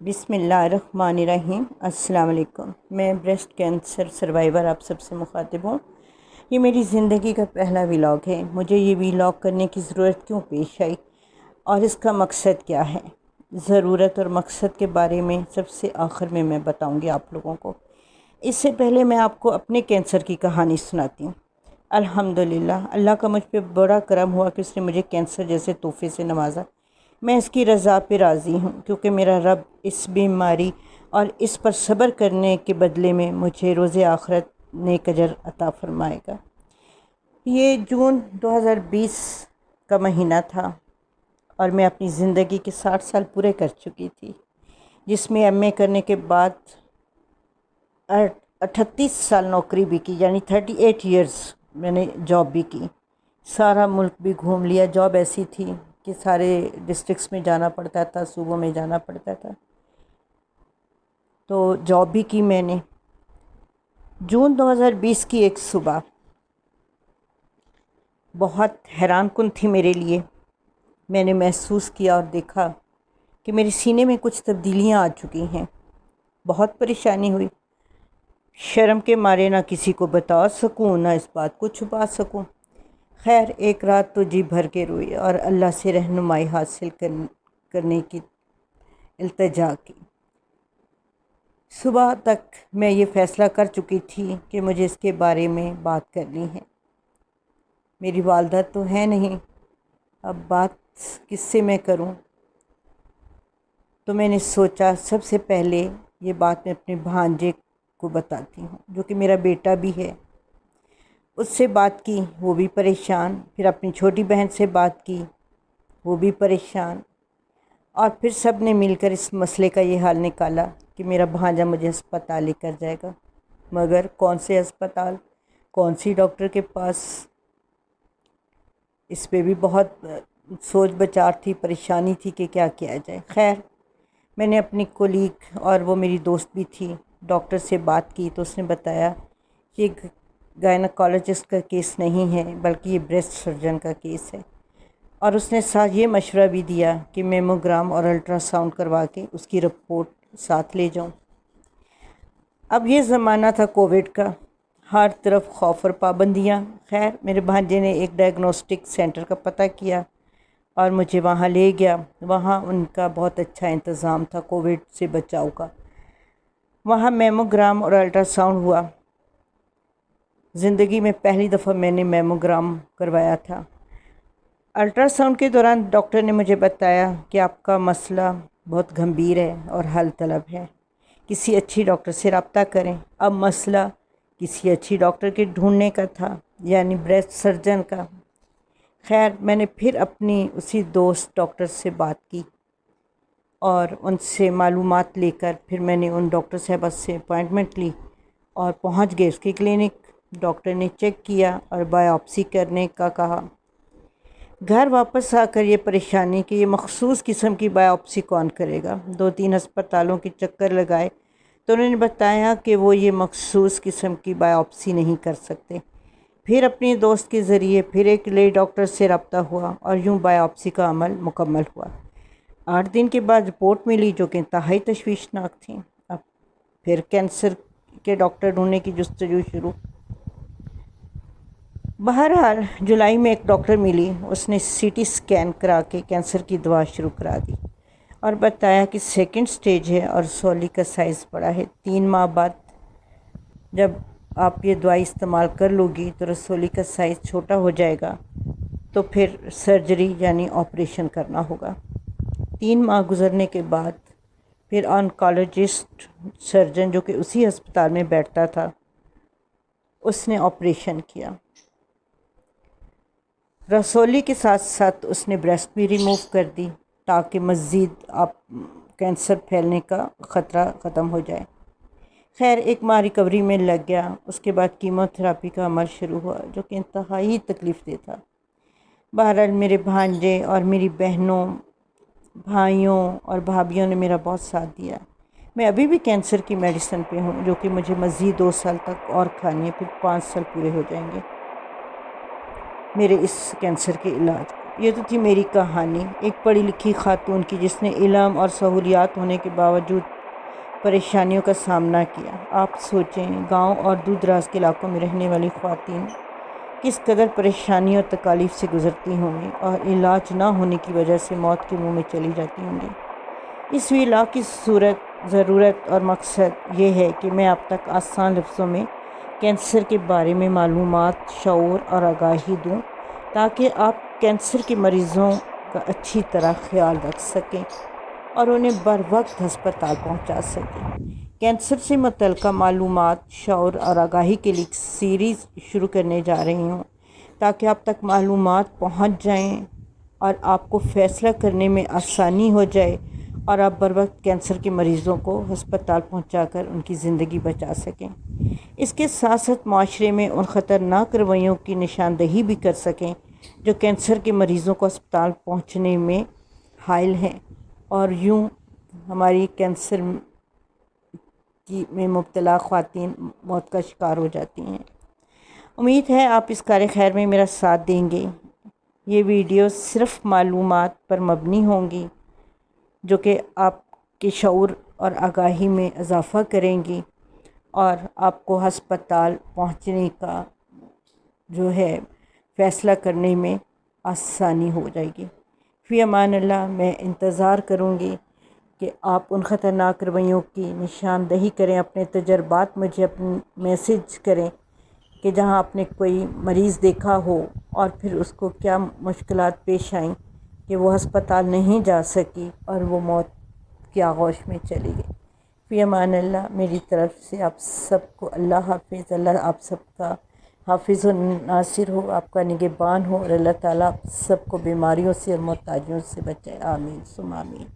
بسم اللہ الرحمن الرحیم۔ السلام علیکم۔ میں بریسٹ کینسر سروائیور آپ سب سے مخاطب ہوں۔ یہ میری زندگی کا پہلا ولاگ ہے۔ مجھے یہ ولاگ کرنے کی ضرورت کیوں پیش آئی اور اس کا مقصد کیا ہے؟ ضرورت اور مقصد کے بارے میں سب سے آخر میں بتاؤں گی آپ لوگوں کو۔ اس سے پہلے میں آپ کو اپنے کینسر کی کہانی سناتی ہوں۔ الحمدللہ، اللہ کا مجھ پہ بڑا کرم ہوا کہ اس نے مجھے کینسر جیسے تحفے سے نوازا۔ میں اس کی رضا پہ راضی ہوں، کیونکہ میرا رب اس بیماری اور اس پر صبر کرنے کے بدلے میں مجھے روز آخرت نیک اجر عطا فرمائے گا۔ یہ جون 2020 کا مہینہ تھا اور میں اپنی زندگی کے 60 سال پورے کر چکی تھی، جس میں ایم اے کرنے کے بعد 38 سال نوکری بھی کی، یعنی 38 ایئرز میں نے جاب بھی کی۔ سارا ملک بھی گھوم لیا۔ جاب ایسی تھی کہ سارے ڈسٹرکٹس میں جانا پڑتا تھا، صوبوں میں جانا پڑتا تھا، تو جاب بھی کی میں نے۔ جون 2020 کی ایک صبح بہت حیران کن تھی میرے لیے۔ میں نے محسوس کیا اور دیکھا کہ میرے سینے میں کچھ تبدیلیاں آ چکی ہیں۔ بہت پریشانی ہوئی، شرم کے مارے نہ کسی کو بتا سکوں، نہ اس بات کو چھپا سکوں۔ خیر، ایک رات تو جی بھر کے روئی اور اللہ سے رہنمائی حاصل کرنے کی التجا کی۔ صبح تک میں یہ فیصلہ کر چکی تھی کہ مجھے اس کے بارے میں بات کرنی ہے۔ میری والدہ تو ہے نہیں، اب بات کس سے میں کروں؟ تو میں نے سوچا سب سے پہلے یہ بات میں اپنے بھانجے کو بتاتی ہوں، جو کہ میرا بیٹا بھی ہے۔ اس سے بات کی، وہ بھی پریشان۔ پھر اپنی چھوٹی بہن سے بات کی، وہ بھی پریشان۔ اور پھر سب نے مل کر اس مسئلے کا یہ حل نکالا کہ میرا بھانجا مجھے ہسپتال لے کر جائے گا۔ مگر کون سے ہسپتال، کون سی ڈاکٹر کے پاس، اس پہ بھی بہت سوچ بچار تھی، پریشانی تھی کہ کیا کیا جائے۔ خیر، میں نے اپنی کولیگ، اور وہ میری دوست بھی تھی، ڈاکٹر سے بات کی تو اس نے بتایا کہ گائنیکالوجسٹ کا کیس نہیں ہے، بلکہ یہ بریسٹ سرجن کا کیس ہے۔ اور اس نے ساتھ یہ مشورہ بھی دیا کہ میموگرام اور الٹرا ساؤنڈ کروا کے اس کی رپورٹ ساتھ لے جاؤں۔ اب یہ زمانہ تھا کووڈ کا، ہر طرف خوف اور پابندیاں۔ خیر، میرے بھانجے نے ایک ڈائگنوسٹک سینٹر کا پتہ کیا اور مجھے وہاں لے گیا۔ وہاں ان کا بہت اچھا انتظام تھا کووڈ سے بچاؤ کا۔ وہاں میموگرام اور الٹرا ساؤنڈ ہوا۔ زندگی میں پہلی دفعہ میں نے میموگرام کروایا تھا۔ الٹرا ساؤنڈ کے دوران ڈاکٹر نے مجھے بتایا کہ آپ کا مسئلہ بہت گھمبیر ہے اور حل طلب ہے، کسی اچھی ڈاکٹر سے رابطہ کریں۔ اب مسئلہ کسی اچھی ڈاکٹر کے ڈھونڈنے کا تھا، یعنی بریسٹ سرجن کا۔ خیر، میں نے پھر اپنی اسی دوست ڈاکٹر سے بات کی اور ان سے معلومات لے کر پھر میں نے ان ڈاکٹر صاحبہ سے اپوائنٹمنٹ لی اور پہنچ گئے اس کی کلینک۔ ڈاکٹر نے چیک کیا اور بایوپسی کرنے کا کہا۔ گھر واپس آ کر یہ پریشانی کہ یہ مخصوص قسم کی بایوپسی کون کرے گا۔ 2-3 ہسپتالوں کے چکر لگائے تو انہوں نے بتایا کہ وہ یہ مخصوص قسم کی بایوپسی نہیں کر سکتے۔ پھر اپنی دوست کے ذریعے پھر ایک لیڈی ڈاکٹر سے رابطہ ہوا اور یوں بایوپسی کا عمل مکمل ہوا۔ 8 دن کے بعد رپورٹ ملی جو کہ انتہائی تشویشناک تھی۔ اب پھر کینسر کے ڈاکٹر ڈھونڈنے کی جستجو شروع۔ بہرحال جولائی میں ایک ڈاکٹر ملی، اس نے سی ٹی اسکین کرا کے کینسر کی دوا شروع کرا دی اور بتایا کہ 2nd سٹیج ہے اور رسولی کا سائز بڑا ہے۔ 3 ماہ بعد جب آپ یہ دوائی استعمال کر لو گی تو رسولی کا سائز چھوٹا ہو جائے گا، تو پھر سرجری یعنی آپریشن کرنا ہوگا۔ 3 ماہ گزرنے کے بعد پھر آنکالوجسٹ سرجن جو کہ اسی ہسپتال میں بیٹھتا تھا، اس نے آپریشن کیا۔ رسولی کے ساتھ ساتھ اس نے بریسٹ بھی ریموو کر دی تاکہ مزید کینسر پھیلنے کا خطرہ ختم ہو جائے۔ خیر، 1 ماہ ریکوری میں لگ گیا۔ اس کے بعد کیمو تھراپی کا عمل شروع ہوا، جو کہ انتہائی تکلیف دہ تھا۔ بہرحال میرے بھانجے اور میری بہنوں، بھائیوں اور بھابھیوں نے میرا بہت ساتھ دیا۔ میں ابھی بھی کینسر کی میڈیسن پہ ہوں، جو کہ مجھے مزید 2 سال تک اور کھانی ہے، پھر 5 سال پورے ہو جائیں گے میرے اس کینسر کے علاج کو۔ یہ تو تھی میری کہانی، ایک پڑھی لکھی خاتون کی جس نے علم اور سہولیات ہونے کے باوجود پریشانیوں کا سامنا کیا۔ آپ سوچیں، گاؤں اور دور دراز کے علاقوں میں رہنے والی خواتین کس قدر پریشانیوں اور تکالیف سے گزرتی ہوں گی اور علاج نہ ہونے کی وجہ سے موت کے منہ میں چلی جاتی ہوں گی۔ اس ویلاگ کی ضرورت اور مقصد یہ ہے کہ میں آپ تک آسان لفظوں میں کینسر کے بارے میں معلومات، شعور اور آگاہی دوں تاکہ آپ کینسر کے مریضوں کا اچھی طرح خیال رکھ سکیں اور انہیں بر وقت ہسپتال پہنچا سکیں۔ کینسر سے متعلقہ معلومات، شعور اور آگاہی کے لیے ایک سیریز شروع کرنے جا رہی ہوں تاکہ آپ تک معلومات پہنچ جائیں اور آپ کو فیصلہ کرنے میں آسانی ہو جائے اور آپ بر وقت کینسر کے مریضوں کو ہسپتال پہنچا کر ان کی زندگی بچا سکیں۔ اس کے ساتھ ساتھ معاشرے میں ان خطرناک رویوں کی نشاندہی بھی کر سکیں جو کینسر کے مریضوں کو ہسپتال پہنچنے میں حائل ہیں اور یوں ہماری کینسر میں مبتلا خواتین موت کا شکار ہو جاتی ہیں۔ امید ہے آپ اس کار خیر میں میرا ساتھ دیں گے۔ یہ ویڈیو صرف معلومات پر مبنی ہوں گی جو کہ آپ کے شعور اور آگاہی میں اضافہ کریں گی اور آپ کو ہسپتال پہنچنے کا جو ہے فیصلہ کرنے میں آسانی ہو جائے گی۔ فی امان اللہ، میں انتظار کروں گی کہ آپ ان خطرناک رویوں کی نشاندہی کریں، اپنے تجربات مجھے اپنے میسج کریں کہ جہاں آپ نے کوئی مریض دیکھا ہو اور پھر اس کو کیا مشکلات پیش آئیں کہ وہ ہسپتال نہیں جا سکی اور وہ موت کی آغوش میں چلی گئی۔ فی امان اللہ، میری طرف سے آپ سب کو اللہ حافظ۔ اللہ آپ سب کا حافظ و ناصر ہو، آپ کا نگہبان ہو اور اللہ تعالیٰ آپ سب کو بیماریوں سے اور محتاجیوں سے بچائے۔ آمین ثم آمین۔